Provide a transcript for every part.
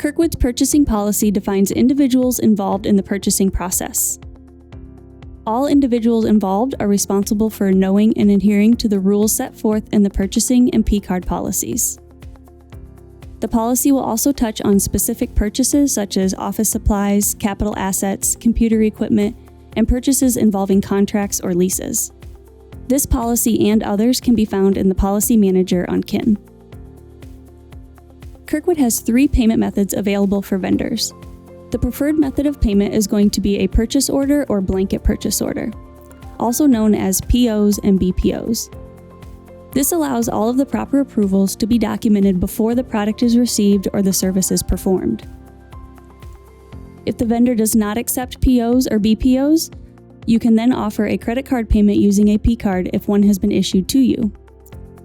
Kirkwood's purchasing policy defines individuals involved in the purchasing process. All individuals involved are responsible for knowing and adhering to the rules set forth in the purchasing and P-card policies. The policy will also touch on specific purchases such as office supplies, capital assets, computer equipment, and purchases involving contracts or leases. This policy and others can be found in the Policy Manager on KIN. Kirkwood has 3 payment methods available for vendors. The preferred method of payment is going to be a purchase order or blanket purchase order, also known as POs and BPOs. This allows all of the proper approvals to be documented before the product is received or the service is performed. If the vendor does not accept POs or BPOs, you can then offer a credit card payment using a P-card if one has been issued to you.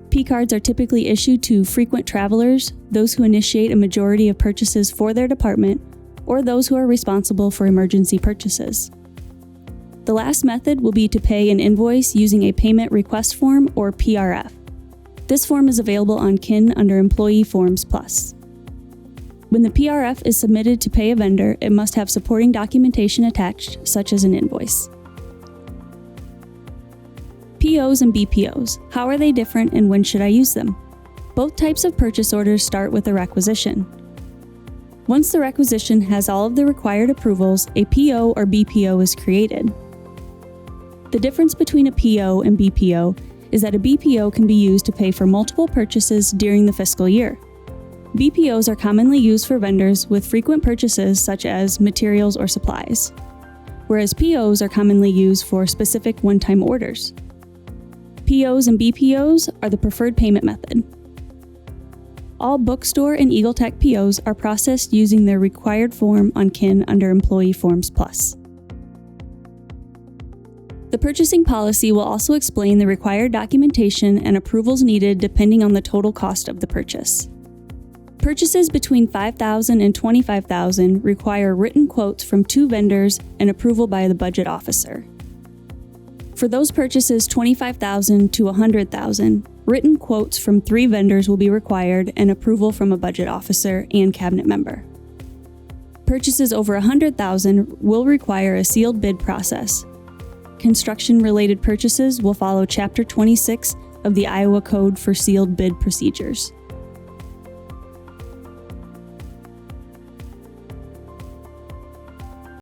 P-cards are typically issued to frequent travelers, those who initiate a majority of purchases for their department, or those who are responsible for emergency purchases. The last method will be to pay an invoice using a payment request form or PRF. This form is available on KIN under Employee Forms Plus. When the PRF is submitted to pay a vendor, it must have supporting documentation attached, such as an invoice. POs and BPOs. How are they different and when should I use them? Both types of purchase orders start with a requisition. Once the requisition has all of the required approvals, a PO or BPO is created. The difference between a PO and BPO is that a BPO can be used to pay for multiple purchases during the fiscal year. BPOs are commonly used for vendors with frequent purchases such as materials or supplies, whereas POs are commonly used for specific one-time orders. POs and BPOs are the preferred payment method. All bookstore and EagleTech POs are processed using their required form on KIN under Employee Forms Plus. The purchasing policy will also explain the required documentation and approvals needed depending on the total cost of the purchase. Purchases between $5,000 and $25,000 require written quotes from 2 vendors and approval by the budget officer. For those purchases $25,000 to $100,000, written quotes from 3 vendors will be required and approval from a budget officer and cabinet member. Purchases over $100,000 will require a sealed bid process. Construction-related purchases will follow Chapter 26 of the Iowa Code for Sealed Bid Procedures.